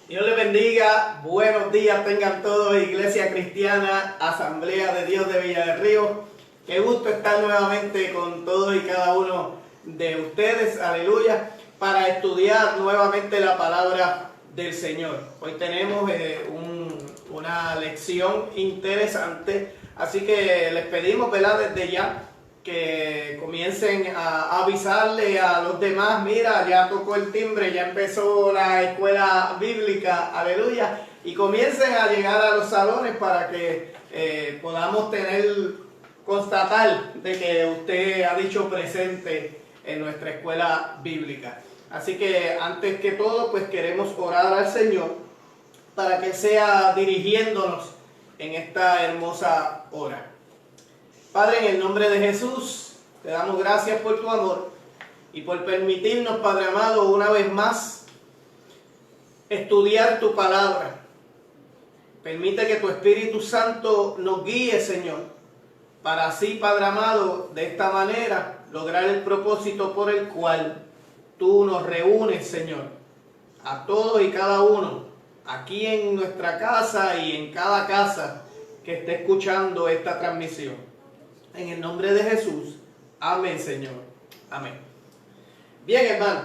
Dios les bendiga, buenos días tengan todos, Iglesia Cristiana, Asamblea de Dios de Villa del Río. Qué gusto estar nuevamente con todos y cada uno de ustedes, aleluya, para estudiar nuevamente la palabra del Señor. Hoy tenemos una lección interesante, así que les pedimos, ¿verdad?, desde ya, que comiencen a avisarle a los demás: mira, ya tocó el timbre, ya empezó la escuela bíblica, aleluya, y comiencen a llegar a los salones para que podamos constatar de que usted ha dicho presente en nuestra escuela bíblica. Así que antes que todo, pues queremos orar al Señor para que sea dirigiéndonos en esta hermosa hora. Padre, en el nombre de Jesús, te damos gracias por tu amor y por permitirnos, Padre amado, una vez más estudiar tu palabra. Permite que tu Espíritu Santo nos guíe, Señor, para así, Padre amado, de esta manera lograr el propósito por el cual tú nos reúnes, Señor, a todos y cada uno, aquí en nuestra casa y en cada casa que esté escuchando esta transmisión. En el nombre de Jesús, amén, Señor, amén. Bien, hermano,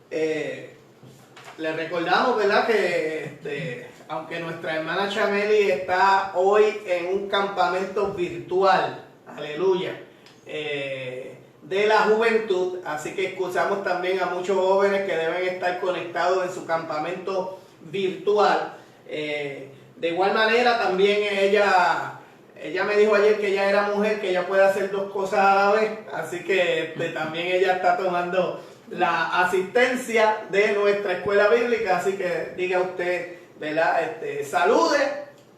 le recordamos, ¿verdad?, que aunque nuestra hermana Chameli está hoy en un campamento virtual, aleluya, de la juventud, así que excusamos también a muchos jóvenes que deben estar conectados en su campamento virtual. De igual manera, también ella me dijo ayer que ella era mujer, que ella puede hacer dos cosas a la vez, así que también ella está tomando la asistencia de nuestra escuela bíblica, así que diga usted, ¿verdad?, salude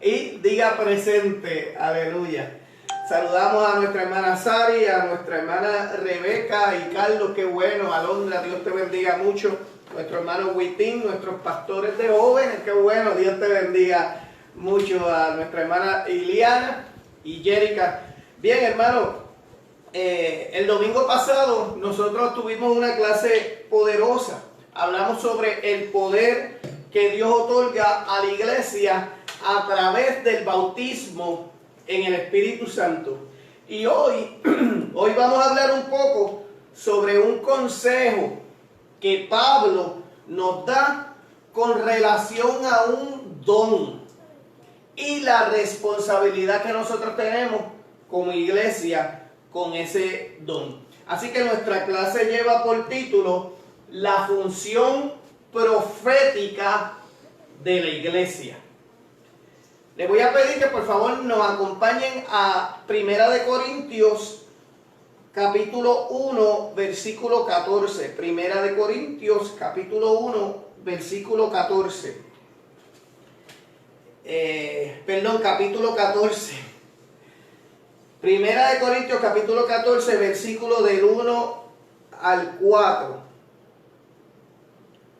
y diga presente, aleluya. Saludamos a nuestra hermana Sari, a nuestra hermana Rebeca y Carlos, qué bueno, Alondra, Dios te bendiga mucho, nuestro hermano Huitín, nuestros pastores de jóvenes, qué bueno, Dios te bendiga mucho, a nuestra hermana Iliana y Jerica. Bien, hermano, el domingo pasado nosotros tuvimos una clase poderosa. Hablamos sobre el poder que Dios otorga a la iglesia a través del bautismo en el Espíritu Santo. Y hoy vamos a hablar un poco sobre un consejo que Pablo nos da con relación a un don y la responsabilidad que nosotros tenemos como iglesia con ese don. Así que nuestra clase lleva por título la función profética de la iglesia. Les voy a pedir que por favor nos acompañen a 1 Corintios capítulo 1 versículo 14. 1 Corintios capítulo 1 versículo 14. Capítulo 14. 1 Corintios capítulo 14 versículo del 1 al 4.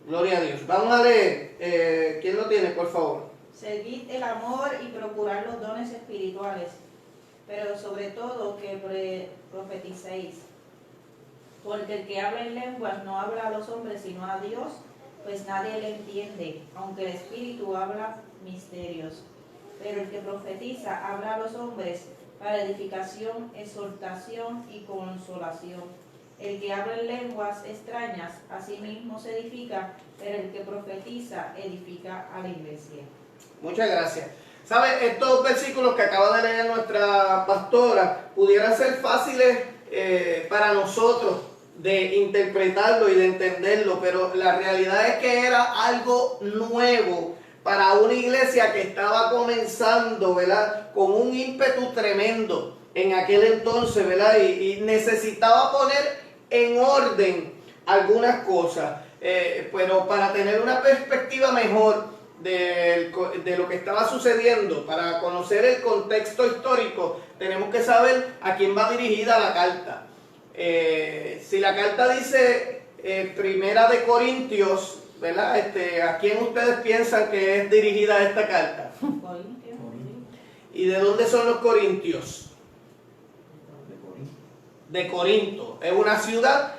Gloria a Dios. Vamos a leer. ¿Quién lo tiene, por favor? Seguid el amor y procurad los dones espirituales, pero sobre todo que profeticéis. Porque el que habla en lenguas no habla a los hombres sino a Dios, pues nadie le entiende, aunque el Espíritu habla misterios. Pero el que profetiza habla a los hombres para edificación, exhortación y consolación. El que habla en lenguas extrañas a sí mismo se edifica, pero el que profetiza edifica a la iglesia. Muchas gracias. ¿Sabe? Estos versículos que acaba de leer nuestra pastora pudieran ser fáciles para nosotros de interpretarlo y de entenderlo, pero la realidad es que era algo nuevo para una iglesia que estaba comenzando, ¿verdad?, con un ímpetu tremendo en aquel entonces, ¿verdad?, y necesitaba poner en orden algunas cosas, pero para tener una perspectiva mejor de lo que estaba sucediendo, para conocer el contexto histórico, tenemos que saber a quién va dirigida la carta. Si la carta dice Primera de Corintios, ¿verdad? ¿A quién ustedes piensan que es dirigida esta carta? ¿Y de dónde son los corintios? De Corinto. Es una ciudad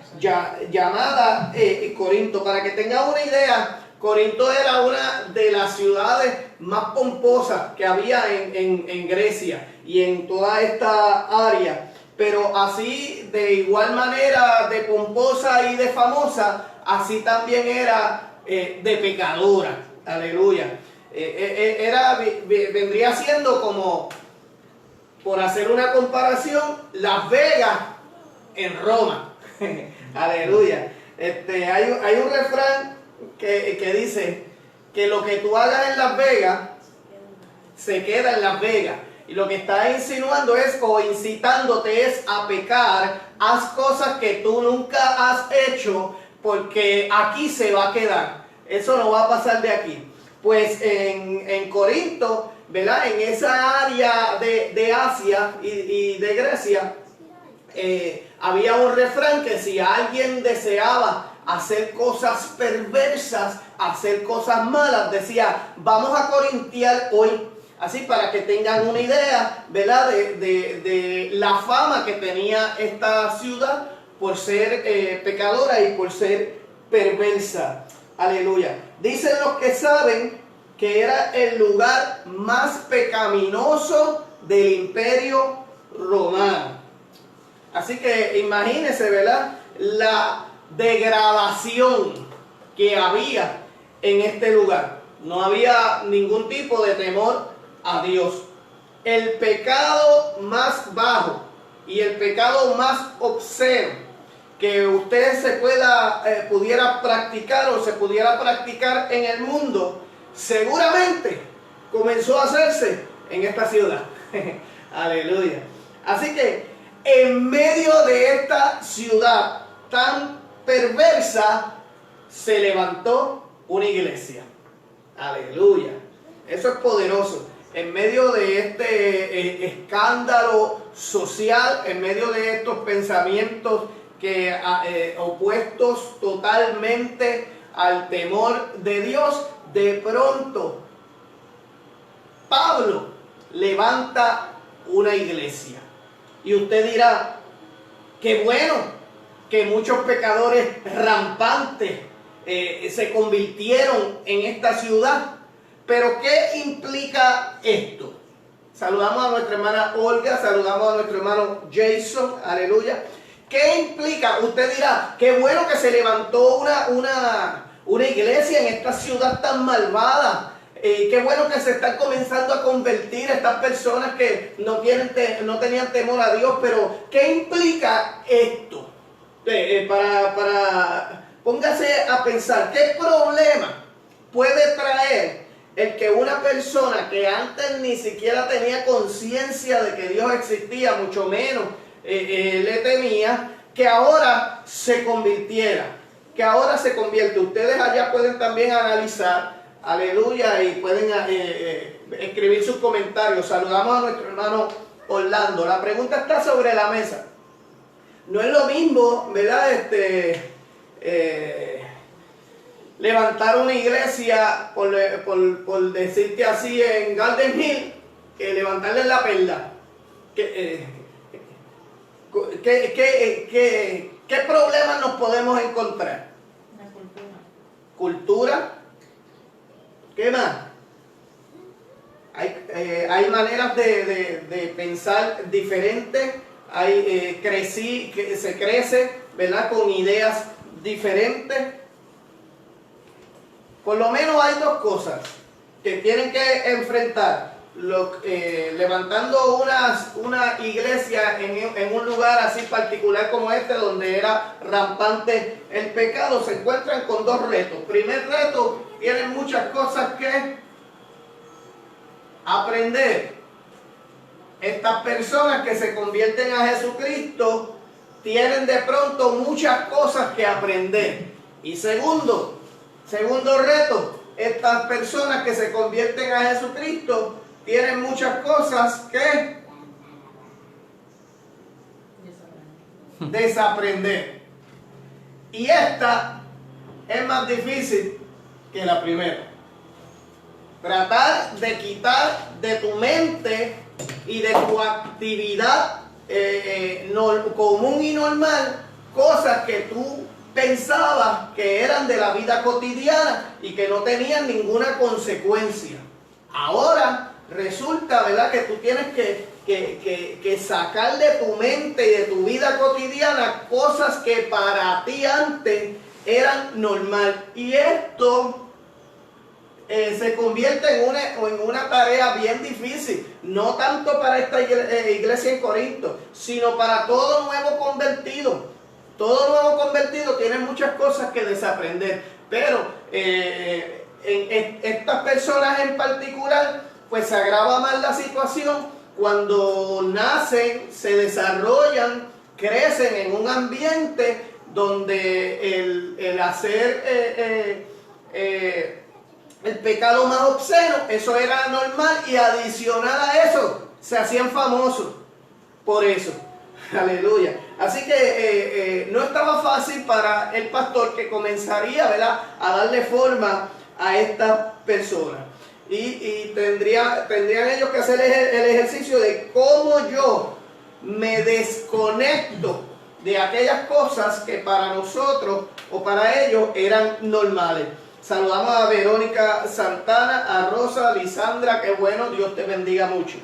llamada Corinto. Para que tengan una idea, Corinto era una de las ciudades más pomposas que había en Grecia y en toda esta área. Pero así, de igual manera de pomposa y de famosa, así también era de pecadora. Aleluya. Vendría siendo como, por hacer una comparación, Las Vegas en Roma. Aleluya. Hay un refrán que dice que lo que tú hagas en Las Vegas se queda en Las Vegas. Y lo que está insinuando es, o incitándote es a pecar. Haz cosas que tú nunca has hecho, porque aquí se va a quedar. Eso no va a pasar de aquí. Pues en Corinto, ¿verdad? En esa área de Asia y de Grecia, había un refrán que si alguien deseaba hacer cosas perversas, hacer cosas malas, decía, vamos a corintiar hoy. Así para que tengan una idea, ¿verdad? De la fama que tenía esta ciudad por ser pecadora y por ser perversa. Aleluya. Dicen los que saben que era el lugar más pecaminoso del Imperio Romano. Así que imagínense, ¿verdad? La degradación que había en este lugar. No había ningún tipo de temor a Dios. El pecado más bajo y el pecado más obsceno que usted pudiera practicar o se pudiera practicar en el mundo, seguramente comenzó a hacerse en esta ciudad. Aleluya. Así que en medio de esta ciudad tan perversa se levantó una iglesia. Aleluya. Eso es poderoso. En medio de este escándalo social, en medio de estos pensamientos opuestos totalmente al temor de Dios, de pronto Pablo levanta una iglesia. Y usted dirá, qué bueno que muchos pecadores rampantes se convirtieron en esta ciudad. Pero ¿qué implica esto? Saludamos a nuestra hermana Olga, saludamos a nuestro hermano Jason, aleluya. ¿Qué implica? Usted dirá, qué bueno que se levantó una iglesia en esta ciudad tan malvada. Qué bueno que se están comenzando a convertir estas personas que no tenían temor a Dios. Pero ¿qué implica esto? Póngase a pensar, ¿qué problema puede traer el que una persona que antes ni siquiera tenía conciencia de que Dios existía, mucho menos le temía, que ahora se convirtiera, que ahora se convierte? Ustedes allá pueden también analizar, aleluya, y pueden escribir sus comentarios. Saludamos a nuestro hermano Orlando. La pregunta está sobre la mesa. No es lo mismo, ¿verdad? Levantar una iglesia, por decirte así, en Garden Hill, que levantarla en La Perla. ¿Qué problemas nos podemos encontrar? La cultura. ¿Cultura? ¿Qué más? Hay maneras de pensar diferentes. Se crece, ¿verdad? Con ideas diferentes. Por lo menos hay dos cosas que tienen que enfrentar. Levantando una iglesia en un lugar así particular como este, donde era rampante el pecado, se encuentran con dos retos. Primer reto, tienen muchas cosas que aprender. Estas personas que se convierten a Jesucristo tienen de pronto muchas cosas que aprender. Y segundo reto, estas personas que se convierten a Jesucristo tienen muchas cosas que desaprender. Y esta es más difícil que la primera. Tratar de quitar de tu mente y de tu actividad común y normal cosas que tú pensaba que eran de la vida cotidiana y que no tenían ninguna consecuencia. Ahora resulta, ¿verdad?, que tú tienes que sacar de tu mente y de tu vida cotidiana cosas que para ti antes eran normal. Y esto se convierte en una tarea bien difícil, no tanto para esta iglesia en Corinto, sino para todo nuevo convertido. Todo nuevo convertido tiene muchas cosas que desaprender, pero en estas personas en particular, pues se agrava más la situación cuando nacen, se desarrollan, crecen en un ambiente donde el hacer el pecado más obsceno, eso era normal, y adicional a eso, se hacían famosos por eso. Aleluya. Así que no estaba fácil para el pastor, que comenzaría, ¿verdad?, a darle forma a estas personas. Y tendrían ellos que hacer el ejercicio de cómo yo me desconecto de aquellas cosas que para nosotros o para ellos eran normales. Saludamos a Verónica Santana, a Rosa, Lisandra, qué bueno, Dios te bendiga mucho.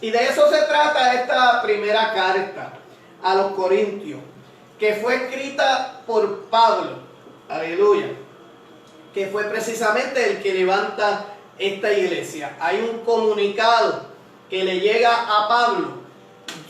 Y de eso se trata esta primera carta a los Corintios, que fue escrita por Pablo, aleluya, que fue precisamente el que levanta esta iglesia. Hay un comunicado que le llega a Pablo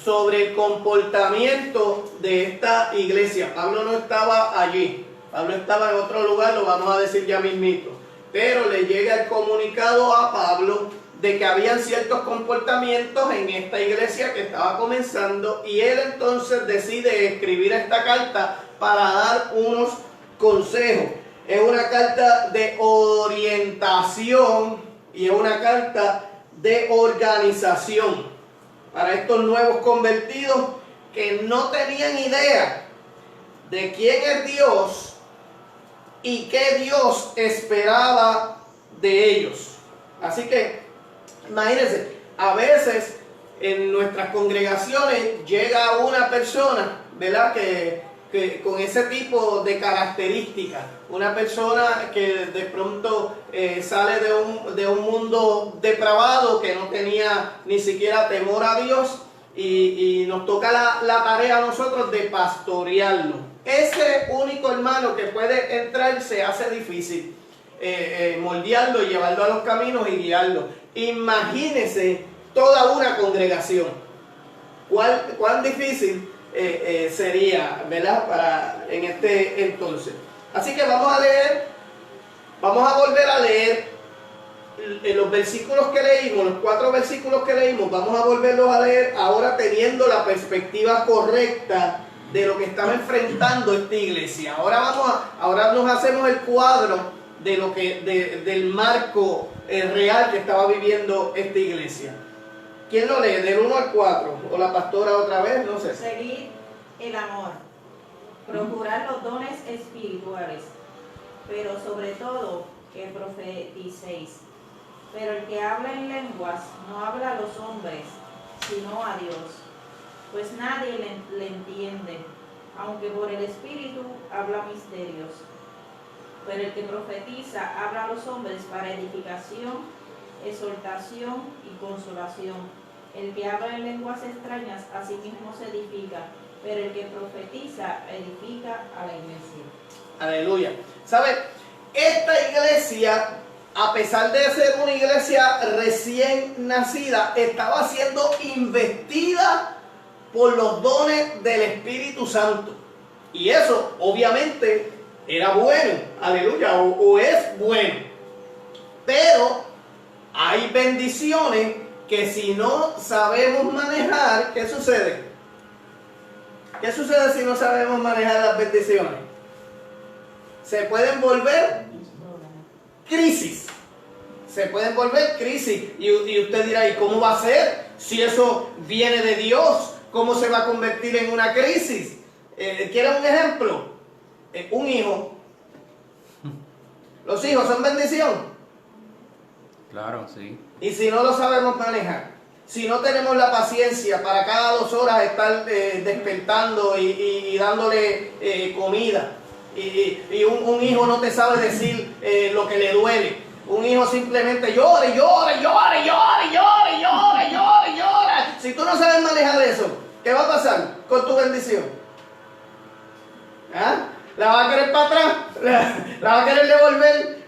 sobre el comportamiento de esta iglesia. Pablo no estaba allí. Pablo estaba en otro lugar, lo vamos a decir ya mismito. Pero le llega el comunicado a Pablo de que habían ciertos comportamientos en esta iglesia que estaba comenzando, y él entonces decide escribir esta carta para dar unos consejos. Es una carta de orientación y es una carta de organización para estos nuevos convertidos que no tenían idea de quién es Dios y qué Dios esperaba de ellos. Así que, imagínense, a veces en nuestras congregaciones llega una persona, ¿verdad?, que con ese tipo de características. Una persona que de pronto sale de un mundo depravado, que no tenía ni siquiera temor a Dios, y nos toca la tarea a nosotros de pastorearlo. Ese único hermano que puede entrar, se hace difícil moldearlo y llevarlo a los caminos y guiarlo. Imagínense toda una congregación. ¿Cuán difícil sería, ¿verdad?, para en este entonces? Así que vamos a volver a leer los versículos que leímos, los 4 versículos que leímos. Vamos a volverlos a leer ahora teniendo la perspectiva correcta de lo que estaba enfrentando esta iglesia. Ahora nos hacemos el cuadro de lo del marco real que estaba viviendo esta iglesia. ¿Quién lo lee? Del 1 al 4. O la pastora otra vez, no sé. Seguid el amor, procurar los dones espirituales, pero sobre todo que profeticéis. Pero el que habla en lenguas no habla a los hombres, sino a Dios, pues nadie le entiende, aunque por el Espíritu habla misterios. Pero el que profetiza habla a los hombres para edificación, exhortación y consolación. El que habla en lenguas extrañas a sí mismo se edifica, pero el que profetiza edifica a la iglesia. Aleluya. ¿Sabe? Esta iglesia, a pesar de ser una iglesia recién nacida, estaba siendo investida por los dones del Espíritu Santo. Y eso, obviamente, era bueno. Aleluya. O es bueno. Pero hay bendiciones que si no sabemos manejar, ¿qué sucede? ¿Qué sucede si no sabemos manejar las bendiciones? Se pueden volver crisis. Se pueden volver crisis. Y usted dirá, ¿y cómo va a ser? Si eso viene de Dios, ¿cómo se va a convertir en una crisis? ¿Quieren un ejemplo? Un hijo. ¿Los hijos son bendición? Claro, sí. Y si no lo sabemos manejar, si no tenemos la paciencia para cada 2 horas estar despertando y dándole comida, Y un hijo no te sabe decir lo que le duele. Un hijo simplemente llora, y llora, y llora, y llora, y llora, y llora, y llora, y llora. Si tú no sabes manejar eso, ¿qué va a pasar con tu bendición? ¿Ah? ¿La va a querer para atrás? ¿La va a querer devolver?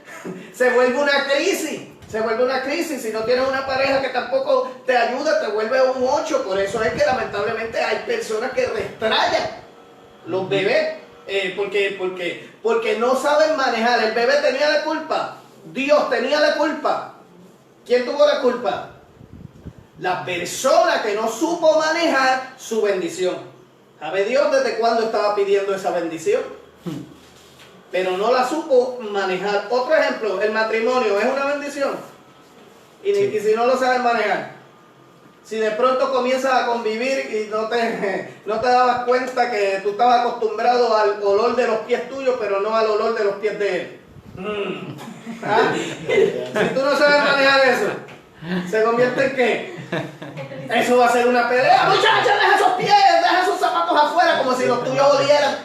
Se vuelve una crisis. Se vuelve una crisis. Si no tienes una pareja que tampoco te ayuda, te vuelve un 8. Por eso es que lamentablemente hay personas que restrayan los bebés. Porque no saben manejar. El bebé tenía la culpa. Dios tenía la culpa. ¿Quién tuvo la culpa? La persona que no supo manejar su bendición. ¿Sabe Dios desde cuándo estaba pidiendo esa bendición? Pero no la supo manejar. Otro ejemplo, el matrimonio es una bendición. Y si no lo sabes manejar. Si de pronto comienzas a convivir y no te dabas cuenta que tú estabas acostumbrado al olor de los pies tuyos, pero no al olor de los pies de él. ¿Ah? Si tú no sabes manejar eso, ¿se convierte en qué? Eso va a ser una pelea. Muchacha, deja esos pies, deja esos zapatos afuera como si los tuyos olieran.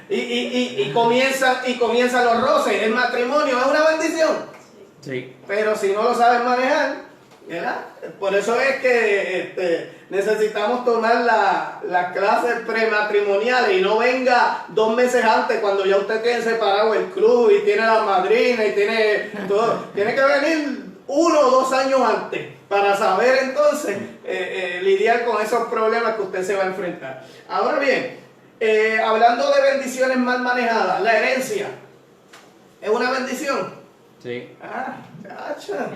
Y comienzan los roces. El matrimonio es una bendición. Sí. Pero si no lo sabes manejar, ¿verdad? Por eso es que necesitamos tomar las clases prematrimoniales y no venga 2 meses antes cuando ya usted tiene separado el club y tiene la madrina y tiene todo. Tiene que venir 1 o 2 años antes para saber entonces lidiar con esos problemas que usted se va a enfrentar. Ahora bien, hablando de bendiciones mal manejadas, la herencia es una bendición. Sí. Ah, chacha.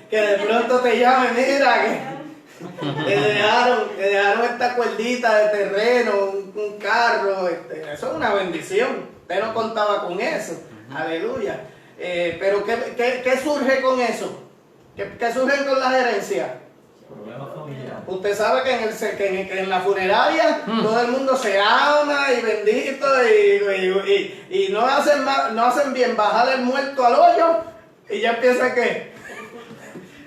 Que de pronto te llamen, mira, que dejaron esta cuerdita de terreno, un carro, eso es una bendición. Usted no contaba con eso. Aleluya. Pero ¿qué surge con eso? ¿Qué surge con las herencias? Problemas familiares. Usted sabe que en la funeraria todo el mundo se ama y bendito y no hacen bien bajar el muerto al hoyo y ya empieza ¿qué?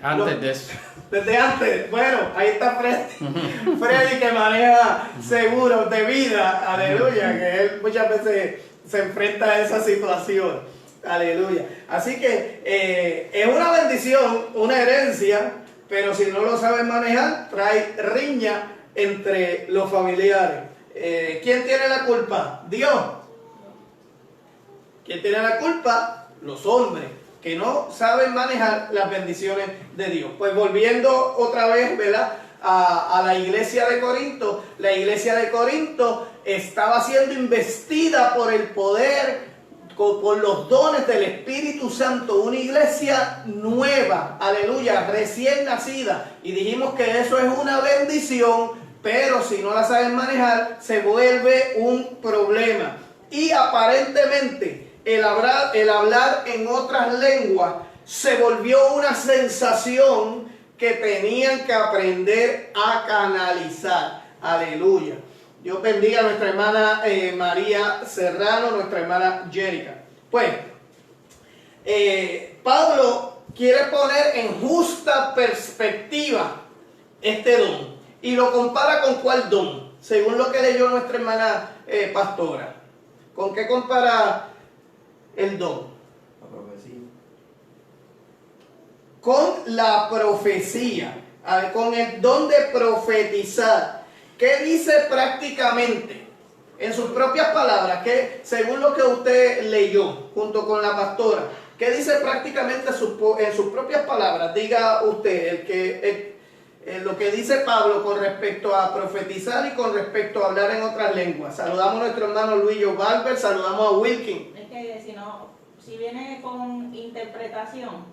Antes de eso. Desde antes. Bueno, ahí está Freddy que maneja seguros de vida. Aleluya, que él muchas veces se enfrenta a esa situación. Aleluya. Así que es una bendición, una herencia. Pero si no lo saben manejar, trae riña entre los familiares. ¿Quién tiene la culpa? Dios. ¿Quién tiene la culpa? Los hombres, que no saben manejar las bendiciones de Dios. Pues volviendo otra vez, ¿verdad? A la iglesia de Corinto. La iglesia de Corinto estaba siendo investida por el poder, por los dones del Espíritu Santo, una iglesia nueva, aleluya, recién nacida. Y dijimos que eso es una bendición, pero si no la saben manejar, se vuelve un problema. Y aparentemente el hablar en otras lenguas se volvió una sensación que tenían que aprender a canalizar. Aleluya. Dios bendiga a nuestra hermana María Serrano, nuestra hermana Jerica. Pues, Pablo quiere poner en justa perspectiva este don. Y lo compara con cuál don, según lo que leyó nuestra hermana pastora. ¿Con qué compara el don? La profecía. Con la profecía, con el don de profetizar. ¿Qué dice prácticamente? En sus propias palabras, que según lo que usted leyó junto con la pastora, ¿qué dice prácticamente en sus propias palabras? Diga usted lo que dice Pablo con respecto a profetizar y con respecto a hablar en otras lenguas. Saludamos a nuestro hermano Luis Barber, saludamos a Wilkin. Es que si viene con interpretación,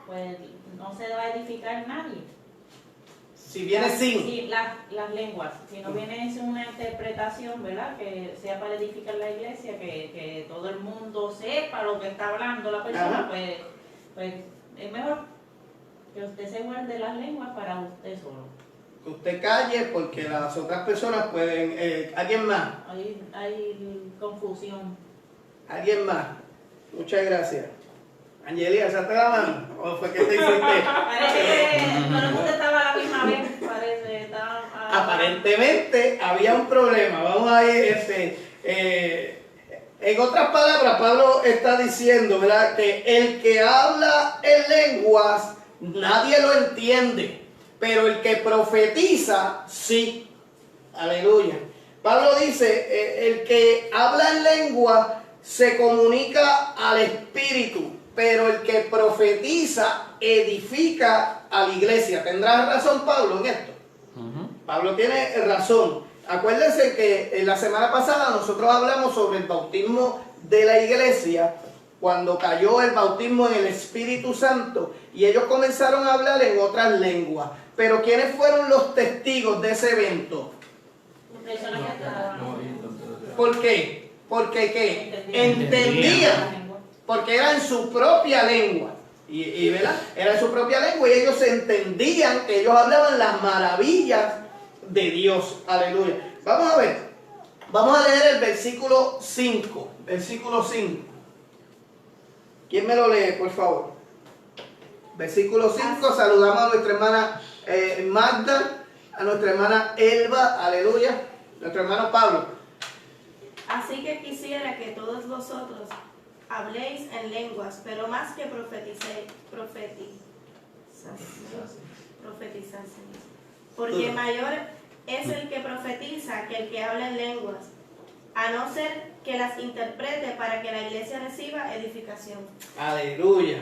pues no se va a edificar nadie. Si viene sin. Sí, las lenguas. Si no viene sin una interpretación, ¿verdad? Que sea para edificar la iglesia, que todo el mundo sepa lo que está hablando la persona, pues es mejor que usted se guarde las lenguas para usted solo. Que usted calle porque las otras personas pueden. ¿Alguien más? Hay confusión. ¿Alguien más? Muchas gracias. Angelia, ¿alzaste la mano? ¿O fue que te hiciste? Parece que todo el mundo estaba a la misma vez. aparentemente había un problema. Vamos a ir, en otras palabras, Pablo está diciendo, ¿verdad?, que el que habla en lenguas, nadie lo entiende, pero el que profetiza, sí. Aleluya. Pablo dice, el que habla en lengua se comunica al Espíritu, pero el que profetiza edifica a la iglesia. ¿Tendrá razón Pablo en esto? Pablo tiene razón. Acuérdense que en la semana pasada nosotros hablamos sobre el bautismo de la iglesia, cuando cayó el bautismo en el Espíritu Santo, y ellos comenzaron a hablar en otras lenguas. Pero ¿quiénes fueron los testigos de ese evento? ¿Por qué? Porque ¿qué? Entendían, porque era en su propia lengua. Y ¿verdad? Era en su propia lengua y ellos entendían, que ellos hablaban las maravillas de Dios. Aleluya. Vamos a ver. Vamos a leer el versículo 5. Versículo 5. ¿Quién me lo lee, por favor? Versículo 5. Saludamos a nuestra hermana Magda, a nuestra hermana Elba. Aleluya. Nuestro hermano Pablo. Así que quisiera que todos vosotros habléis en lenguas, pero más que profetizaseis. Porque mayor es el que profetiza que el que habla en lenguas, a no ser que las interprete para que la iglesia reciba edificación. Aleluya.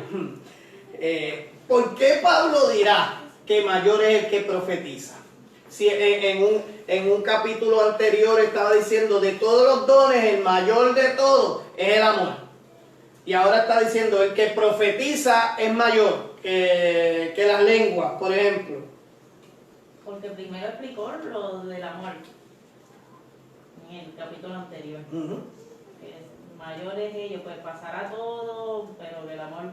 ¿Por qué Pablo dirá que mayor es el que profetiza? Si en un capítulo anterior estaba diciendo, de todos los dones, el mayor de todos es el amor. Y ahora está diciendo, el que profetiza es mayor que las lenguas, por ejemplo. Porque primero explicó lo del amor en el capítulo anterior. Que mayor es ellos, pues pasará todo, pero el amor,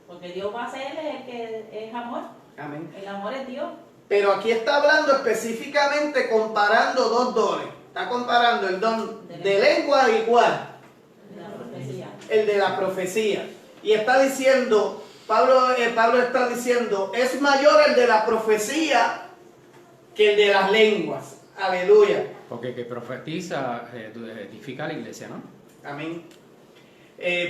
porque Dios va a ser el que es amor. Amén. El amor es Dios. Pero aquí está hablando específicamente comparando dos dones. Está comparando el don de lengua y cuál. El de la profecía. Y está diciendo, Pablo está diciendo, es mayor el de la profecía que el de las lenguas. Aleluya. Porque el que profetiza edifica a la iglesia, ¿no? Amén.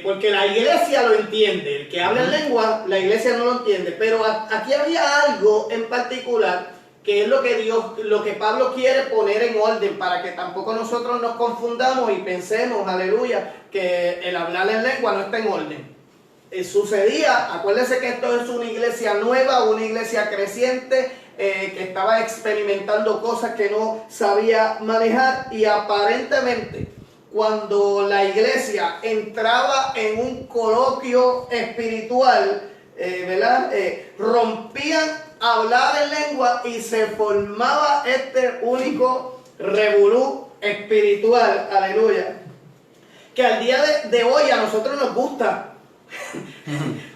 Porque la iglesia lo entiende. El que habla en lengua, la iglesia no lo entiende. Pero aquí había algo en particular que es lo que Pablo quiere poner en orden, para que tampoco nosotros nos confundamos y pensemos, aleluya, que el hablar en lengua no está en orden. Sucedía, acuérdense que esto es una iglesia nueva, una iglesia creciente, que estaba experimentando cosas que no sabía manejar, y aparentemente cuando la iglesia entraba en un coloquio espiritual, ¿verdad? Rompían a hablar en lengua y se formaba este único revolú espiritual, aleluya, que al día de hoy a nosotros nos gusta.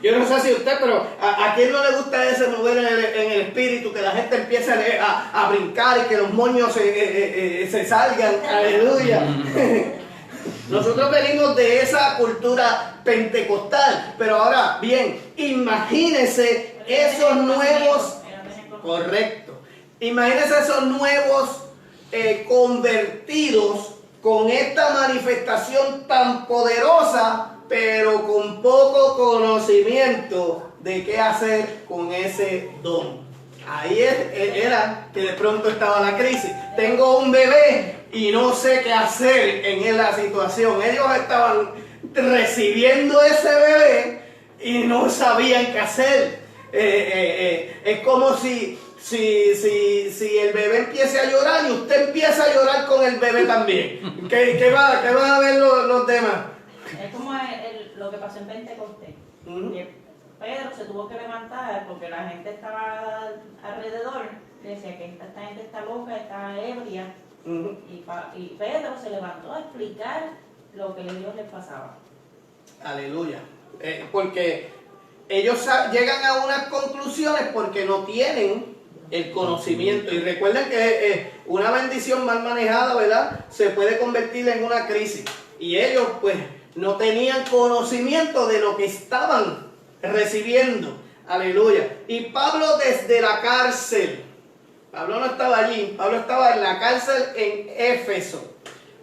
Yo no sé si usted, pero ¿a quién no le gusta ese mover en el espíritu? Que la gente empiece a brincar y que los moños se salgan, aleluya. Nosotros venimos de esa cultura pentecostal, pero ahora bien, imagínense esos nuevos, correcto, imagínense esos nuevos convertidos con esta manifestación tan poderosa, pero con poco conocimiento de qué hacer con ese don. Ahí era que de pronto estaba la crisis. Tengo un bebé y no sé qué hacer en la situación. Ellos estaban recibiendo ese bebé y no sabían qué hacer. Es como si el bebé empiece a llorar y usted empieza a llorar con el bebé también. ¿Qué van a ver los demás? Es como lo que pasó en Pentecostés. Que Pedro se tuvo que levantar porque la gente estaba alrededor. Decía que esta gente está loca, está ebria. Y Pedro se levantó a explicar lo que Dios les pasaba. Aleluya. Porque ellos llegan a unas conclusiones porque no tienen el conocimiento. Y recuerden que una bendición mal manejada, ¿verdad?, se puede convertir en una crisis. Y ellos pues no tenían conocimiento de lo que estaban recibiendo. Aleluya. Y Pablo desde la cárcel, Pablo no estaba allí, Pablo estaba en la cárcel en Éfeso.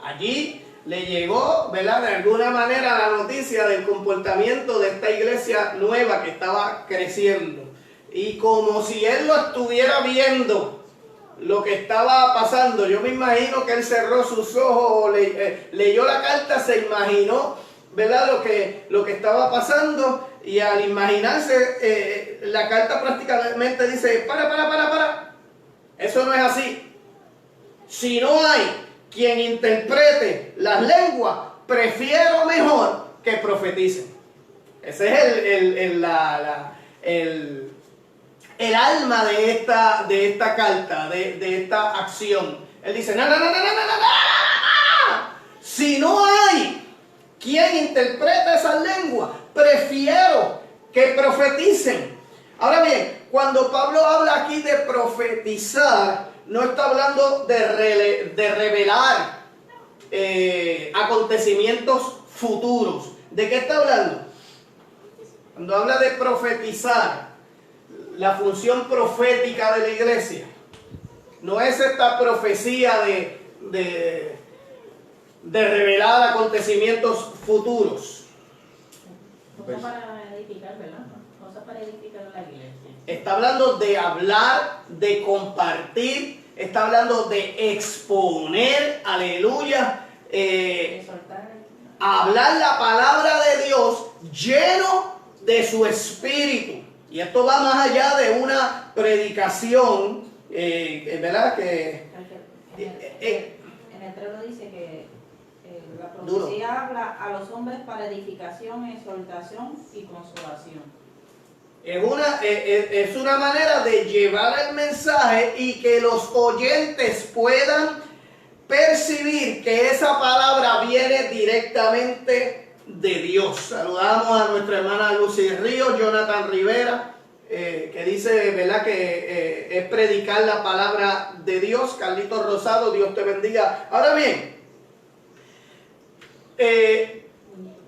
Allí le llegó, ¿verdad?, de alguna manera la noticia del comportamiento de esta iglesia nueva que estaba creciendo. Y como si él lo estuviera viendo, lo que estaba pasando, yo me imagino que él cerró sus ojos, leyó la carta, se imaginó, ¿verdad?, lo que estaba pasando, y al imaginarse, la carta prácticamente dice, para, eso no es así. Si no hay quien interprete las lenguas, prefiero mejor que profeticen. Ese es el alma de esta carta, de esta acción. Él dice, no. Si no hay quien interprete esas lenguas, prefiero que profeticen. Ahora bien, cuando Pablo habla aquí de profetizar, no está hablando de revelar acontecimientos futuros. ¿De qué está hablando? Cuando habla de profetizar, la función profética de la iglesia, no es esta profecía de revelar acontecimientos futuros. Cosa para edificar, ¿verdad? Cosa para edificar la iglesia. Está hablando de hablar, de compartir, está hablando de exponer, aleluya, Exhortar. hablar la palabra de Dios lleno de su espíritu. Y esto va más allá de una predicación, ¿verdad? En el 3 lo dice que la profecía habla a los hombres para edificación, exhortación y consolación. Es una manera de llevar el mensaje y que los oyentes puedan percibir que esa palabra viene directamente de Dios. Saludamos a nuestra hermana Lucy Ríos, Jonathan Rivera, que dice, ¿verdad?, que es predicar la palabra de Dios. Carlitos Rosado, Dios te bendiga. Ahora bien,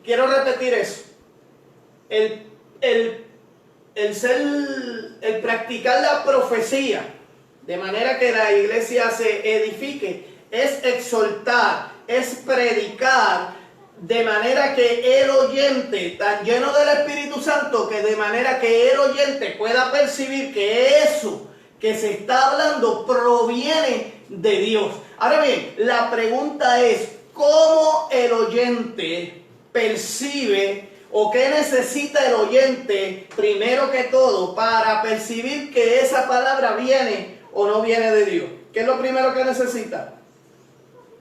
quiero repetir eso. El practicar la profecía de manera que la iglesia se edifique es exhortar, es predicar de manera que el oyente, tan lleno del Espíritu Santo, que de manera que el oyente pueda percibir que eso que se está hablando proviene de Dios. Ahora bien, la pregunta es, ¿cómo el oyente percibe o qué necesita el oyente primero que todo para percibir que esa palabra viene o no viene de Dios? ¿Qué es lo primero que necesita?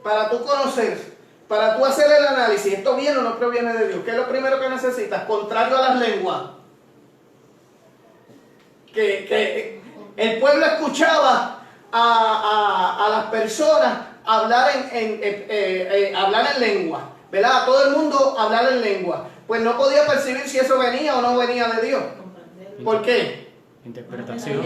Para tú conocer, para tú hacer el análisis, ¿esto viene o no proviene de Dios? ¿Qué es lo primero que necesitas? Contrario a las lenguas. Que el pueblo escuchaba a las personas hablar en lengua, ¿verdad? A todo el mundo hablar en lengua. Pues no podía percibir si eso venía o no venía de Dios. ¿Por qué? Interpretación.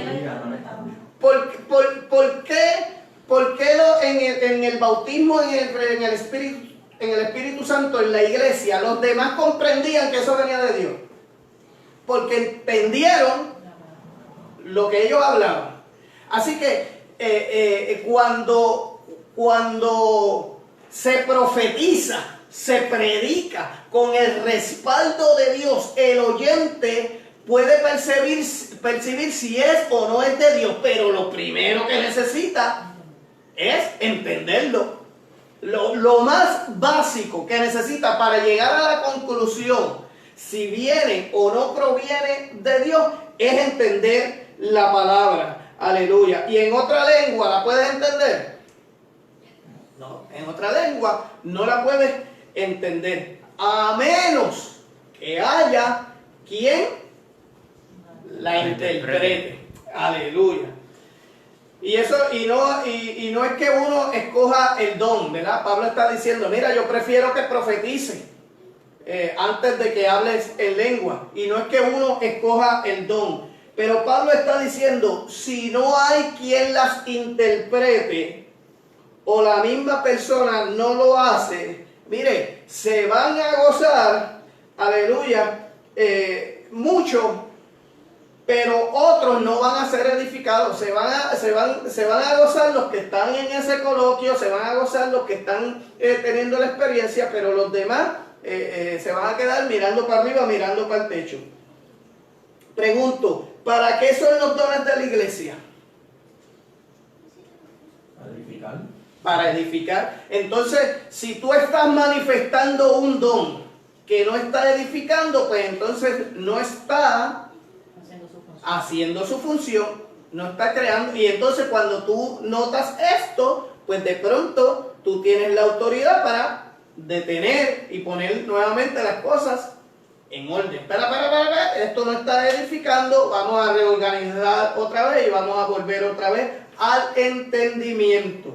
¿Por qué en el bautismo, en el Espíritu Santo, en la iglesia, los demás comprendían que eso venía de Dios? Porque entendieron lo que ellos hablaban. Así que cuando se profetiza, se predica con el respaldo de Dios, el oyente puede percibir si es o no es de Dios, pero lo primero que necesita es entenderlo. Lo más básico que necesita para llegar a la conclusión si viene o no proviene de Dios es entender la palabra. Aleluya. ¿Y en otra lengua la puedes entender? No, en otra lengua no la puedes entender, a menos que haya quien la interprete. Aleluya. Y eso, y no es que uno escoja el don, ¿verdad? Pablo está diciendo, mira, yo prefiero que profetice antes de que hables en lengua. Y no es que uno escoja el don. Pero Pablo está diciendo, si no hay quien las interprete, o la misma persona no lo hace, mire, se van a gozar, aleluya, mucho, pero otros no van a ser edificados. Se van a gozar los que están en ese coloquio, se van a gozar los que están teniendo la experiencia, pero los demás se van a quedar mirando para arriba, mirando para el techo. Pregunto, ¿para qué son los dones de la iglesia? Para edificar. Para edificar. Entonces, si tú estás manifestando un don que no está edificando, pues entonces no está haciendo su función, no está creando. Y entonces cuando tú notas esto, pues de pronto tú tienes la autoridad para detener y poner nuevamente las cosas en orden. Para, esto no está edificando, vamos a reorganizar otra vez y vamos a volver otra vez al entendimiento.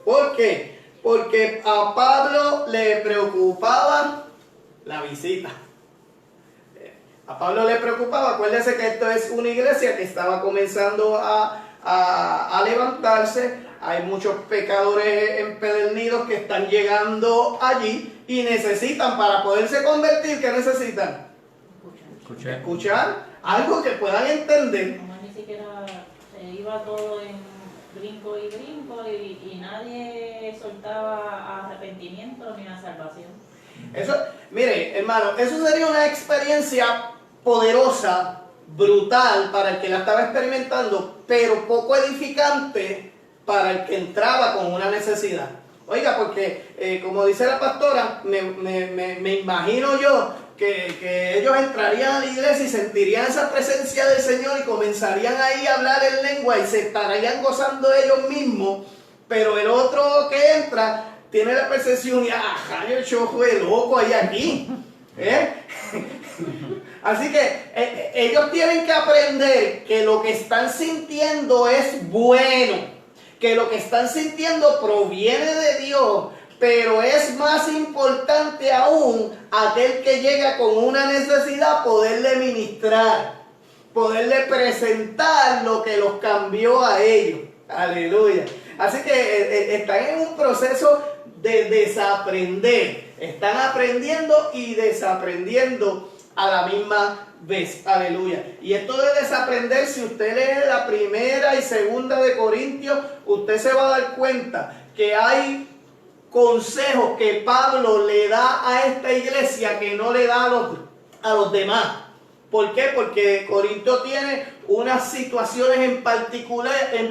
¿Por qué? Porque a Pablo le preocupaba la visita. A Pablo le preocupaba, acuérdense que esto es una iglesia que estaba comenzando a levantarse. Hay muchos pecadores empedernidos que están llegando allí y necesitan, para poderse convertir, ¿qué necesitan? Escuchar algo que puedan entender. Como ni siquiera se iba todo en brinco y nadie soltaba arrepentimiento ni a salvación. Eso, mire, hermano, eso sería una experiencia poderosa, brutal para el que la estaba experimentando, pero poco edificante para el que entraba con una necesidad. Oiga, porque como dice la pastora, me imagino yo que ellos entrarían a la iglesia y sentirían esa presencia del Señor y comenzarían ahí a hablar en lengua y se estarían gozando ellos mismos, pero el otro que entra tiene la percepción y yo chojo de loco ahí aquí. Así que ellos tienen que aprender que lo que están sintiendo es bueno, que lo que están sintiendo proviene de Dios, pero es más importante aún aquel que llega con una necesidad, poderle ministrar, poderle presentar lo que los cambió a ellos. Aleluya. Así que están en un proceso de desaprender. Están aprendiendo y desaprendiendo a la misma vez. Aleluya. Y esto de desaprender, si usted lee la primera y segunda de Corintios, usted se va a dar cuenta que hay consejos que Pablo le da a esta iglesia que no le da a los demás. ¿Por qué? Porque Corinto tiene unas situaciones en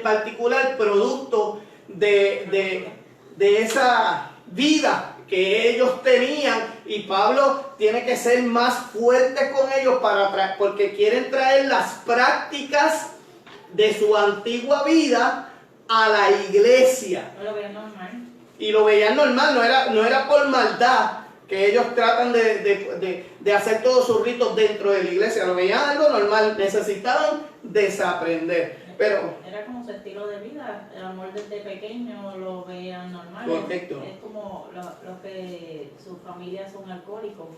particular producto de esa vida que ellos tenían, y Pablo tiene que ser más fuerte con ellos porque quieren traer las prácticas de su antigua vida a la iglesia. No lo veía normal. Y lo veían normal, no era por maldad que ellos tratan de hacer todos sus ritos dentro de la iglesia. Lo veían algo normal, necesitaban desaprender. Pero era como su estilo de vida, el amor desde pequeño lo veían normal. Correcto. Es como los que sus familias son alcohólicos,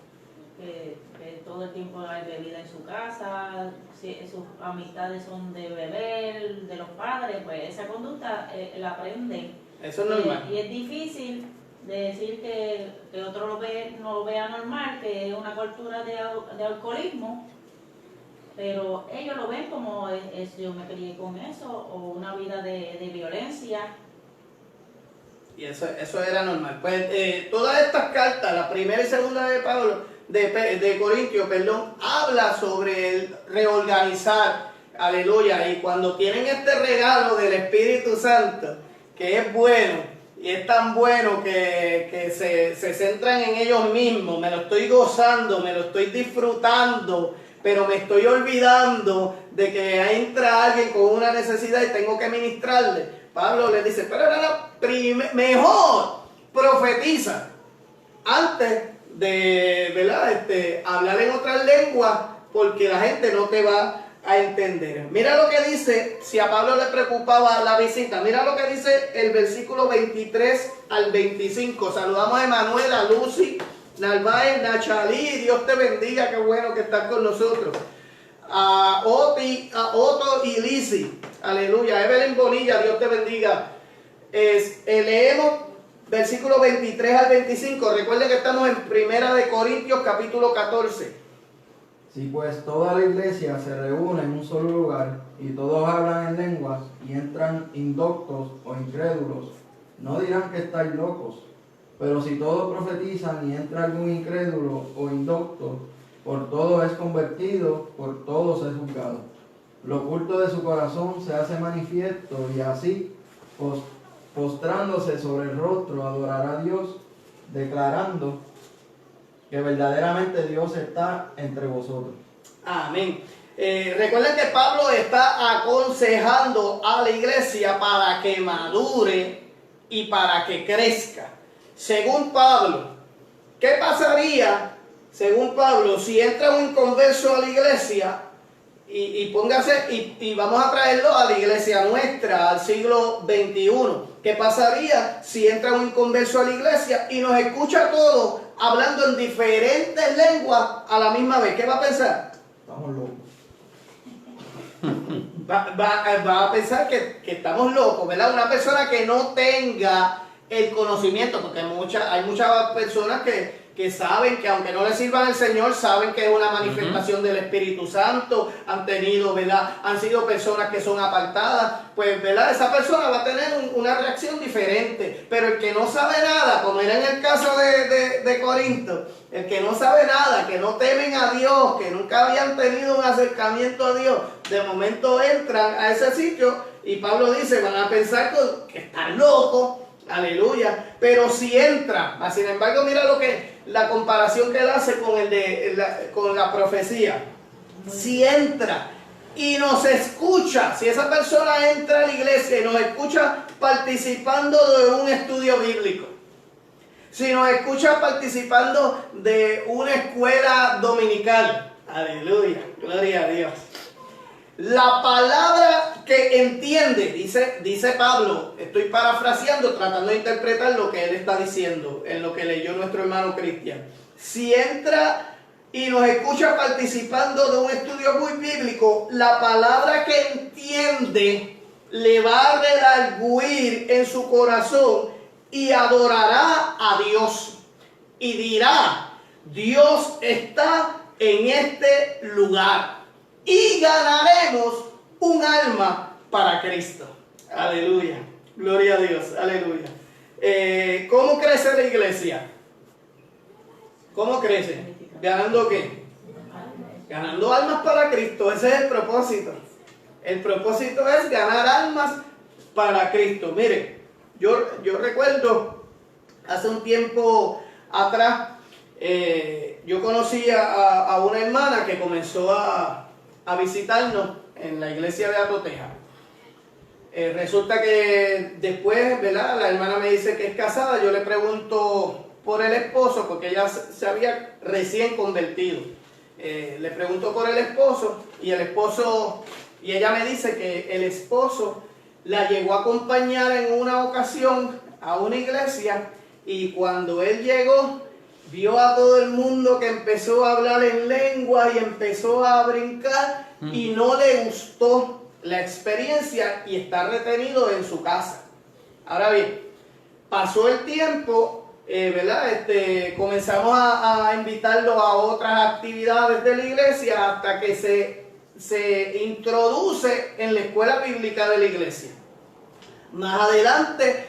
que todo el tiempo hay bebida en su casa, sus amistades son de beber, de los padres, pues esa conducta la aprenden. eso es normal. Y es difícil de decir que otro no lo vea normal, que es una cultura de alcoholismo, pero ellos lo ven como yo me crié con eso, o una vida de violencia. Y eso era normal. Pues todas estas cartas, la primera y segunda de Pablo, de Corintios, habla sobre el reorganizar. Aleluya. Y cuando tienen este regalo del Espíritu Santo, que es bueno, y es tan bueno que se centran en ellos mismos, me lo estoy gozando, me lo estoy disfrutando, pero me estoy olvidando de que entra alguien con una necesidad y tengo que ministrarle. Pablo le dice, pero mejor profetiza antes de, ¿verdad? Hablar en otras lenguas, porque la gente no te va a entender. Mira lo que dice, si a Pablo le preocupaba la visita, mira lo que dice el versículo 23 al 25. Saludamos a Emanuel, a Lucy, Narváez, Nachalí, Dios te bendiga, qué bueno que estás con nosotros. A Otto y Lizzy, aleluya. Evelyn Bonilla, Dios te bendiga. Leemos versículo 23 al 25. Recuerden que estamos en Primera de Corintios capítulo 14. Si pues toda la iglesia se reúne en un solo lugar y todos hablan en lenguas y entran indoctos o incrédulos, no dirán que estáis locos. Pero si todos profetizan y entra algún incrédulo o indocto, por todo es convertido, por todos es juzgado. Lo oculto de su corazón se hace manifiesto y así, postrándose sobre el rostro, adorará a Dios, declarando que verdaderamente Dios está entre vosotros. Amén. Recuerden que Pablo está aconsejando a la iglesia para que madure y para que crezca. Según Pablo, ¿qué pasaría, según Pablo, si entra un inconverso a la iglesia y vamos a traerlo a la iglesia nuestra, al siglo XXI? ¿Qué pasaría si entra un inconverso a la iglesia y nos escucha a todos hablando en diferentes lenguas a la misma vez? ¿Qué va a pensar? Estamos locos. Va a pensar que estamos locos, ¿verdad? Una persona que no tenga el conocimiento, porque hay muchas personas que saben que aunque no le sirvan al Señor, saben que es una manifestación del Espíritu Santo, han tenido, ¿verdad? Han sido personas que son apartadas, pues, ¿verdad? Esa persona va a tener una reacción diferente, pero el que no sabe nada, como era en el caso de Corinto, el que no sabe nada, que no temen a Dios, que nunca habían tenido un acercamiento a Dios, de momento entran a ese sitio y Pablo dice, van a pensar que están locos. Aleluya, pero si entra, sin embargo, mira la comparación que él hace con la profecía. Si entra y nos escucha, si esa persona entra a la iglesia y nos escucha participando de un estudio bíblico, si nos escucha participando de una escuela dominical, aleluya, gloria a Dios. La palabra que entiende, dice Pablo, estoy parafraseando, tratando de interpretar lo que él está diciendo, en lo que leyó nuestro hermano Cristian. Si entra y nos escucha participando de un estudio muy bíblico, la palabra que entiende le va a redarguir en su corazón y adorará a Dios. Y dirá, Dios está en este lugar. Y ganaremos un alma para Cristo. Aleluya. Gloria a Dios. Aleluya. ¿Cómo crece la iglesia? ¿Cómo crece? ¿Ganando qué? Ganando almas para Cristo. Ese es el propósito. El propósito es ganar almas para Cristo. Mire, yo recuerdo hace un tiempo atrás, yo conocí a una hermana que comenzó a visitarnos en la iglesia de Atoteja. Resulta que después, ¿verdad? La hermana me dice que es casada. Yo le pregunto por el esposo, porque ella se había recién convertido. Le pregunto por el esposo y ella me dice que el esposo la llegó a acompañar en una ocasión a una iglesia, y cuando él llegó, vio a todo el mundo que empezó a hablar en lengua y empezó a brincar, y no le gustó la experiencia y está retenido en su casa. Ahora bien, pasó el tiempo, ¿verdad? Comenzamos a invitarlo a otras actividades de la iglesia hasta que se introduce en la escuela bíblica de la iglesia. Más adelante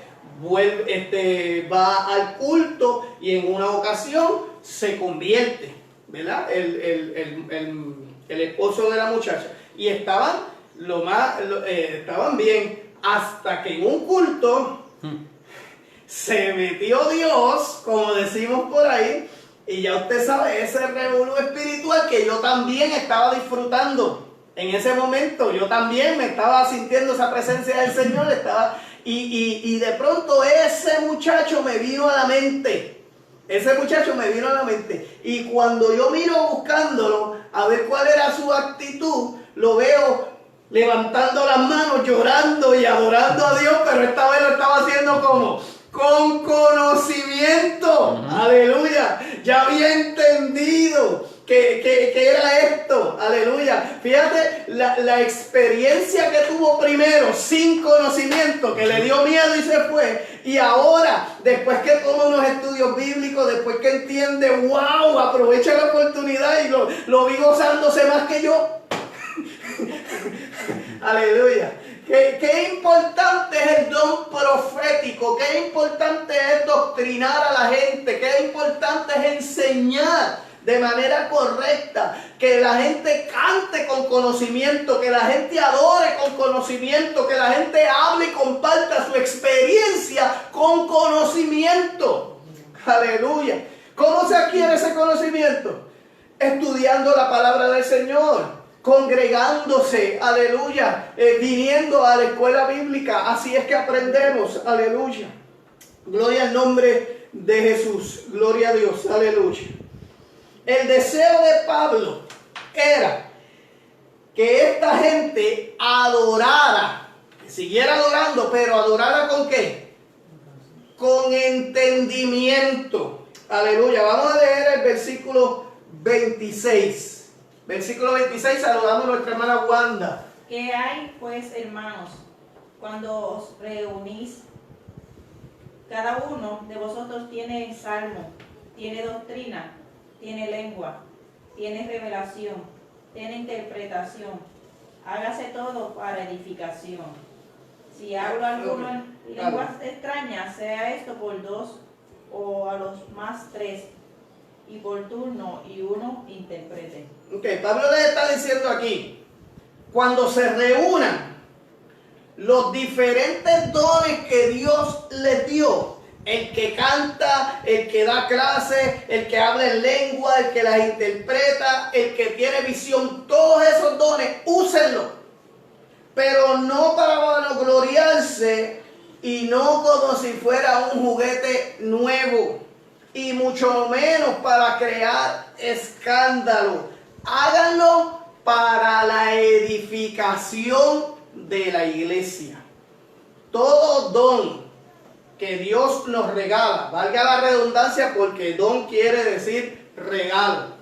va al culto y en una ocasión se convierte, ¿verdad? El esposo de la muchacha, y estaban bien, hasta que en un culto se metió Dios, como decimos por ahí, y ya usted sabe, ese revolú espiritual que yo también estaba disfrutando en ese momento. Yo también me estaba sintiendo esa presencia del Señor, y de pronto ese muchacho me vino a la mente. Y cuando yo miro buscándolo a ver cuál era su actitud, lo veo levantando las manos, llorando y adorando a Dios, pero esta vez lo estaba haciendo como con conocimiento. Aleluya. Ya había entendido ¿Qué era esto? Aleluya. Fíjate la experiencia que tuvo primero sin conocimiento, que le dio miedo y se fue. Y ahora, después que toma unos estudios bíblicos, después que entiende, wow, aprovecha la oportunidad y lo vi gozándose más que yo. Aleluya. Qué importante es el don profético, qué importante es doctrinar a la gente, qué importante es enseñar de manera correcta, que la gente cante con conocimiento, que la gente adore con conocimiento, que la gente hable y comparta su experiencia con conocimiento. Aleluya. ¿Cómo se adquiere ese conocimiento? Estudiando la palabra del Señor, congregándose, aleluya, viniendo a la escuela bíblica. Así es que aprendemos, aleluya. Gloria al nombre de Jesús, gloria a Dios, aleluya. El deseo de Pablo era que esta gente adorara, que siguiera adorando, pero adorara ¿con qué? Con entendimiento. Aleluya. Vamos a leer el versículo 26. Versículo 26, saludamos a nuestra hermana Wanda. ¿Qué hay, pues, hermanos, cuando os reunís? Cada uno de vosotros tiene salmo, tiene doctrina, tiene lengua, tiene revelación, tiene interpretación. Hágase todo para edificación. Si hablo alguno en lenguas extrañas, sea esto por 2 o a los más 3, y por turno, y uno interprete. Ok, Pablo les está diciendo aquí, cuando se reúnan los diferentes dones que Dios les dio, el que canta, el que da clases, el que habla en lengua, el que las interpreta, el que tiene visión, todos esos dones, úsenlos. Pero no para vanagloriarse y no como si fuera un juguete nuevo. Y mucho menos para crear escándalo. Háganlo para la edificación de la iglesia. Todo don que Dios nos regala, valga la redundancia porque don quiere decir regalo.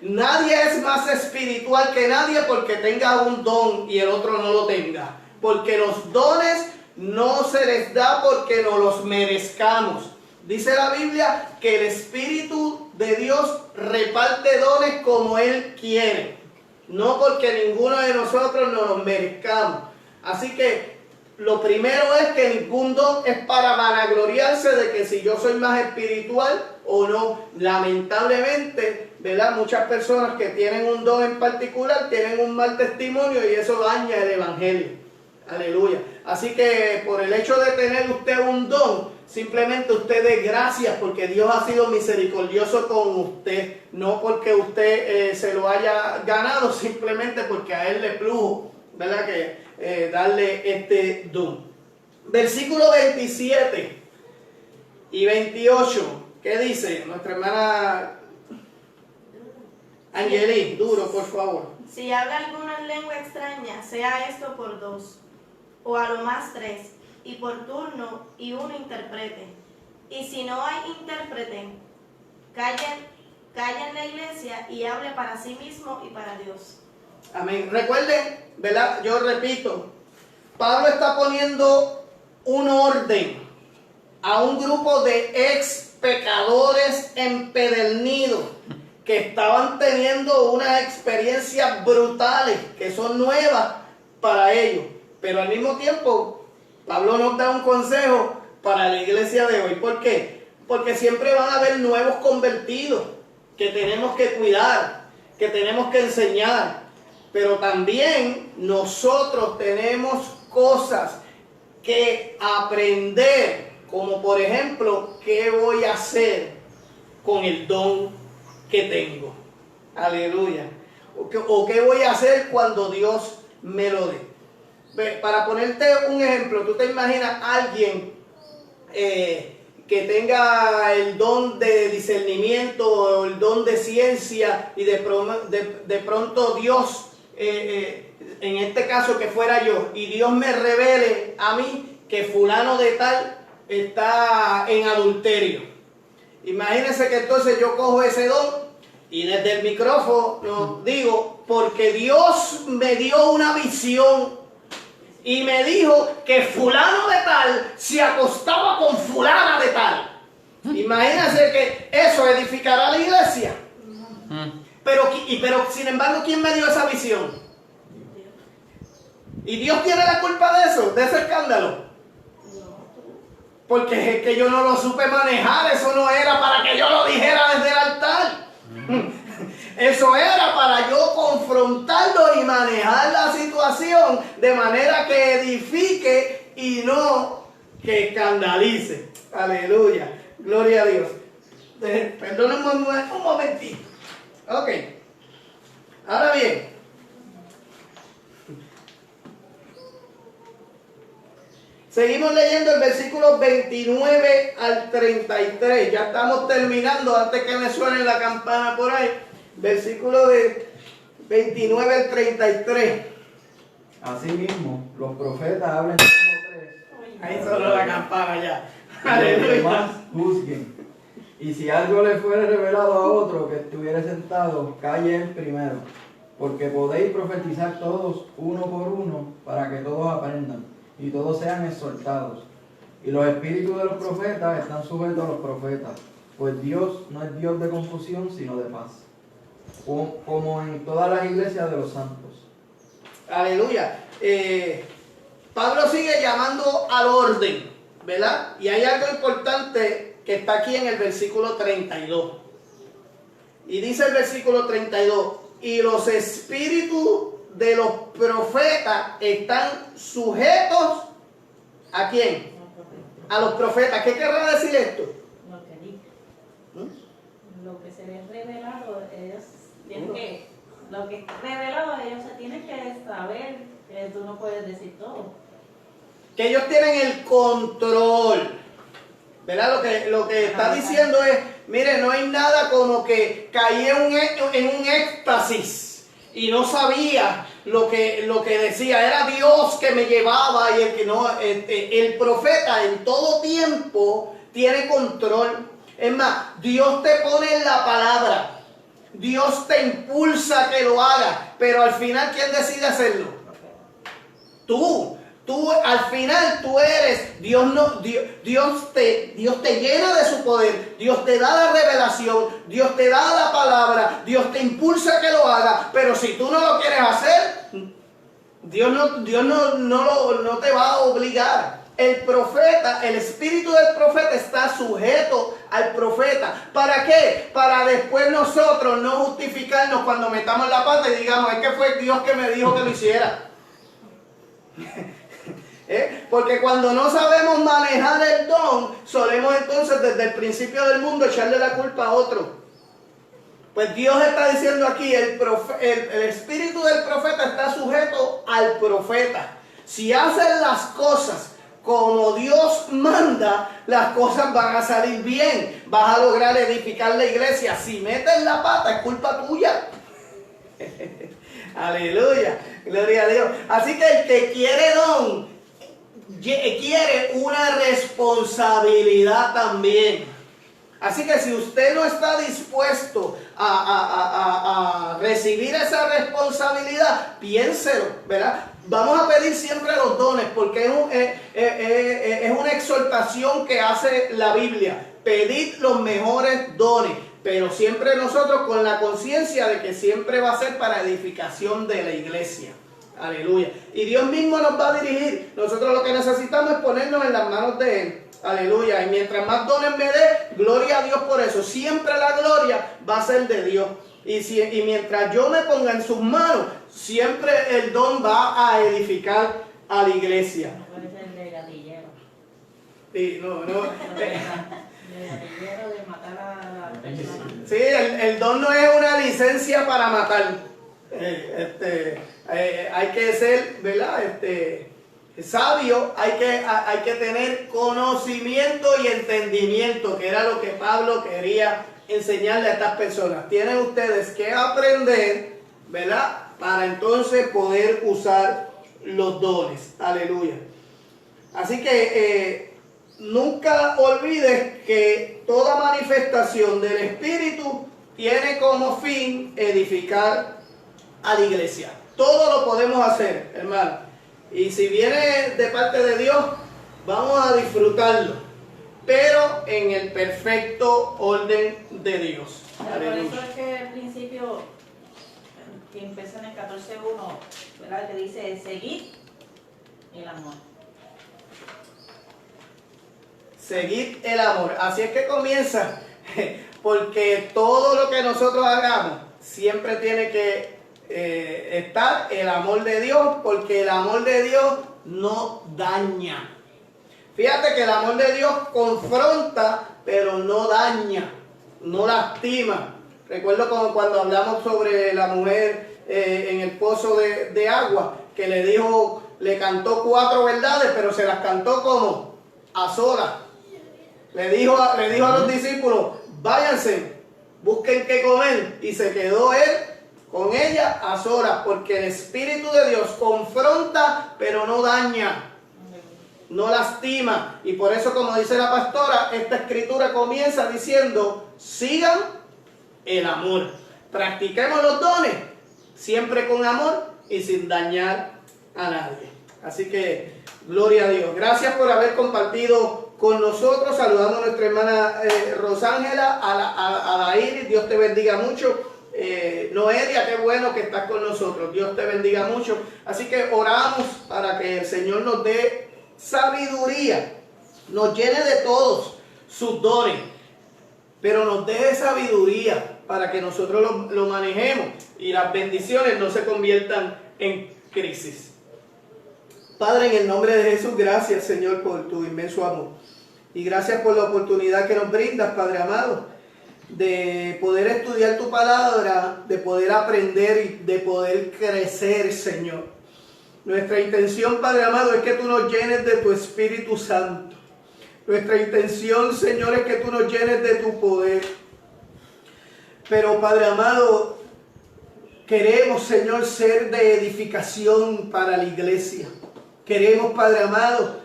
Nadie es más espiritual que nadie porque tenga un don y el otro no lo tenga. Porque los dones no se les da porque no los merezcamos. Dice la Biblia que el Espíritu de Dios reparte dones como Él quiere. No porque ninguno de nosotros no los merezcamos. Así que lo primero es que ningún don es para vanagloriarse de que si yo soy más espiritual o no. Lamentablemente, ¿verdad? Muchas personas que tienen un don en particular tienen un mal testimonio y eso daña el evangelio. Aleluya. Así que por el hecho de tener usted un don, simplemente usted dé gracias porque Dios ha sido misericordioso con usted. No porque usted se lo haya ganado, simplemente porque a Él le plujo, ¿verdad? Que darle este don. Versículo 27 y 28. ¿Qué dice nuestra hermana Angeli? Duro, por favor. Si habla alguna lengua extraña, sea esto por 2, o a lo más 3, y por turno, y uno interprete. Y si no hay intérprete, calle en la iglesia y hable para sí mismo y para Dios. Amén. Recuerden, ¿verdad? Yo repito, Pablo está poniendo un orden a un grupo de ex pecadores empedernidos que estaban teniendo unas experiencias brutales que son nuevas para ellos. Pero al mismo tiempo, Pablo nos da un consejo para la iglesia de hoy. ¿Por qué? Porque siempre van a haber nuevos convertidos que tenemos que cuidar, que tenemos que enseñar. Pero también nosotros tenemos cosas que aprender, como por ejemplo, ¿qué voy a hacer con el don que tengo? Aleluya. O qué voy a hacer cuando Dios me lo dé. Para ponerte un ejemplo, tú te imaginas a alguien que tenga el don de discernimiento o el don de ciencia y de pronto Dios, en este caso que fuera yo, y Dios me revele a mí que fulano de tal está en adulterio. Imagínense que entonces yo cojo ese don Y desde el micrófono digo, porque Dios me dio una visión y me dijo que fulano de tal se acostaba con fulana de tal. Imagínense que eso edificará la iglesia. Pero sin embargo, ¿quién me dio esa visión? ¿Y Dios tiene la culpa de eso, de ese escándalo? Porque es que yo no lo supe manejar, eso no era para que yo lo dijera desde el altar. Eso era para yo confrontarlo y manejar la situación de manera que edifique y no que escandalice. Aleluya, gloria a Dios. Perdónenme un momentito. Ok, ahora bien, seguimos leyendo el versículo 29 al 33. Ya estamos terminando antes que me suene la campana por ahí. Versículo de 29 al 33. Asimismo, los profetas hablen dos o tres. Ahí sonó la campana ya. Y los Aleluya. demás juzguen. Y si algo le fuere revelado a otro que estuviere sentado, calle él primero. Porque podéis profetizar todos uno por uno, para que todos aprendan y todos sean exhortados. Y los espíritus de los profetas están sujetos a los profetas, pues Dios no es Dios de confusión, sino de paz. Como en todas las iglesias de los santos. Aleluya. Pablo sigue llamando al orden, ¿verdad? Y hay algo importante que está aquí en el versículo 32. Y dice el versículo 32, y los espíritus de los profetas están sujetos ¿a quién? A los profetas. ¿Qué querrá decir esto? Lo que dice. Lo que se les revelado, ellos tienen que, lo que es revelado, ellos se tienen que saber, que tú no puedes decir todo. Que ellos tienen el control. ¿Verdad? Lo que está diciendo es, mire, no hay nada como que caí en un éxtasis y no sabía lo que decía. Era Dios que me llevaba y el profeta en todo tiempo tiene control. Es más, Dios te pone en la palabra. Dios te impulsa a que lo hagas, pero al final, ¿quién decide hacerlo? Tú al final tú eres, Dios te llena de su poder, Dios te da la revelación, Dios te da la palabra, Dios te impulsa a que lo hagas, pero si tú no lo quieres hacer, Dios no te va a obligar. El profeta, el espíritu del profeta está sujeto al profeta. ¿Para qué? Para después nosotros no justificarnos cuando metamos la pata y digamos, es que fue Dios que me dijo que lo hiciera. Porque cuando no sabemos manejar el don, solemos entonces desde el principio del mundo echarle la culpa a otro. Pues Dios está diciendo aquí, el espíritu del profeta está sujeto al profeta. Si hacen las cosas como Dios manda, las cosas van a salir bien. Vas a lograr edificar la iglesia. Si metes la pata, es culpa tuya. Aleluya, gloria a Dios. Así que el que quiere don, quiere una responsabilidad también. Así que si usted no está dispuesto a recibir esa responsabilidad, piénselo, ¿verdad? Vamos a pedir siempre los dones porque es una exhortación que hace la Biblia. Pedid los mejores dones, pero siempre nosotros con la conciencia de que siempre va a ser para edificación de la iglesia. Aleluya. Y Dios mismo nos va a dirigir. Nosotros lo que necesitamos es ponernos en las manos de Él. Aleluya. Y mientras más dones me dé, gloria a Dios por eso. Siempre la gloria va a ser de Dios. Y mientras yo me ponga en sus manos, siempre el don va a edificar a la iglesia. No puede ser de gatillero. Sí, no. De gatillero, de matar a la persona. Sí, el don no es una licencia para matar. Hay que ser, ¿verdad? Sabio, hay que tener conocimiento y entendimiento, que era lo que Pablo quería enseñarle a estas personas. Tienen ustedes que aprender, ¿verdad? Para entonces poder usar los dones. Aleluya. Así que nunca olvides que toda manifestación del Espíritu tiene como fin edificar a la iglesia. Todo lo podemos hacer, hermano. Y si viene de parte de Dios, vamos a disfrutarlo, pero en el perfecto orden de Dios. Por Aleluya. eso es que al principio, que empieza en el 14.1, ¿verdad? Que dice, seguid el amor. Seguid el amor. Así es que comienza, porque todo lo que nosotros hagamos siempre tiene que estar el amor de Dios, porque el amor de Dios no daña. Fíjate que el amor de Dios confronta, pero no daña, no lastima. Recuerdo como cuando hablamos sobre la mujer en el pozo de agua, que le dijo, le cantó 4 verdades, pero se las cantó como a solas. Le dijo a los discípulos, váyanse, busquen qué comer, y se quedó él con ella a solas, porque el Espíritu de Dios confronta, pero no daña, no lastima. Y por eso, como dice la pastora, esta escritura comienza diciendo, sigan el amor. Practiquemos los dones, siempre con amor y sin dañar a nadie. Así que, gloria a Dios. Gracias por haber compartido con nosotros. Saludando a nuestra hermana Rosángela, a la Iris, Dios te bendiga mucho. Noelia, qué bueno que estás con nosotros, Dios te bendiga mucho. Así que oramos para que el Señor nos dé sabiduría, nos llene de todos sus dones, pero nos dé sabiduría para que nosotros lo manejemos y las bendiciones no se conviertan en crisis. Padre, en el nombre de Jesús, gracias, Señor, por tu inmenso amor, y gracias por la oportunidad que nos brindas, Padre amado, de poder estudiar tu palabra, de poder aprender y de poder crecer, Señor. Nuestra intención, Padre amado, es que tú nos llenes de tu Espíritu Santo. Nuestra intención, Señor, es que tú nos llenes de tu poder. Pero, Padre amado, queremos, Señor, ser de edificación para la iglesia. Queremos, Padre amado,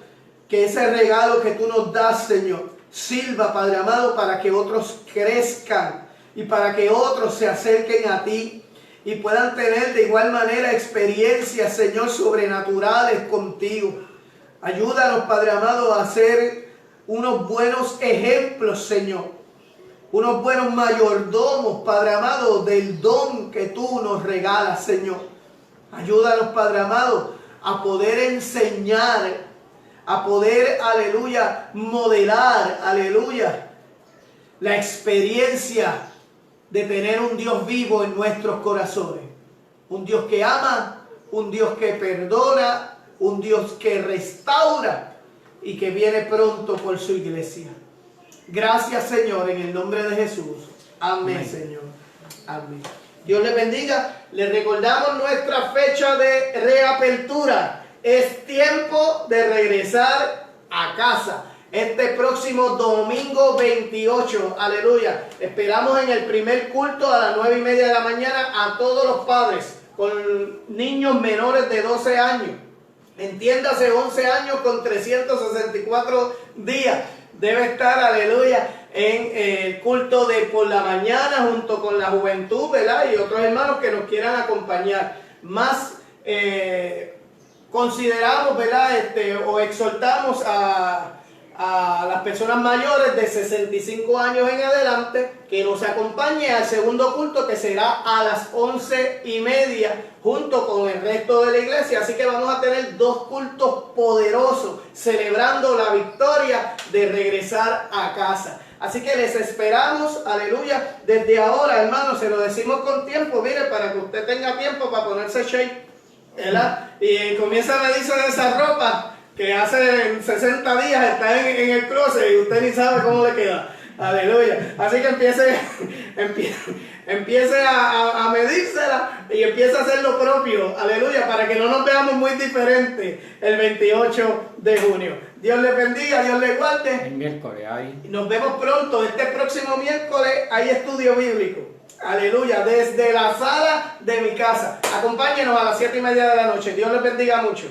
que ese regalo que tú nos das, Señor, sirva, Padre amado, para que otros crezcan y para que otros se acerquen a ti y puedan tener de igual manera experiencias, Señor, sobrenaturales contigo. Ayúdanos, Padre amado, a ser unos buenos ejemplos, Señor, unos buenos mayordomos, Padre amado, del don que tú nos regalas, Señor. Ayúdanos, Padre amado, a poder enseñar, a poder, aleluya, modelar, aleluya, la experiencia de tener un Dios vivo en nuestros corazones. Un Dios que ama, un Dios que perdona, un Dios que restaura y que viene pronto por su iglesia. Gracias, Señor, en el nombre de Jesús. Amén, amén. Señor. Amén. Dios les bendiga. Les recordamos nuestra fecha de reapertura. Es tiempo de regresar a casa. Este próximo domingo 28, aleluya. Esperamos en el primer culto a las 9:30 de la mañana a todos los padres con niños menores de 12 años. Entiéndase, 11 años con 364 días. Debe estar, aleluya, en el culto de por la mañana junto con la juventud, ¿verdad? Y otros hermanos que nos quieran acompañar. Más consideramos, ¿verdad? O exhortamos a las personas mayores de 65 años en adelante que nos acompañe al segundo culto, que será a las 11:30 junto con el resto de la iglesia. Así que vamos a tener 2 cultos poderosos celebrando la victoria de regresar a casa. Así que les esperamos, aleluya, desde ahora, hermanos, se lo decimos con tiempo, mire, para que usted tenga tiempo para ponerse shake, ¿verdad? Y comienza a medirse de esa ropa que hace 60 días está en el closet y usted ni sabe cómo le queda. Aleluya. Así que empiece a medírsela y empiece a hacer lo propio. Aleluya. Para que no nos veamos muy diferentes el 28 de junio. Dios les bendiga, Dios les guarde. El miércoles hay. Nos vemos pronto. Este próximo miércoles hay estudio bíblico. Aleluya. Desde la sala de mi casa. Acompáñenos a las 7:30 de la noche. Dios les bendiga mucho.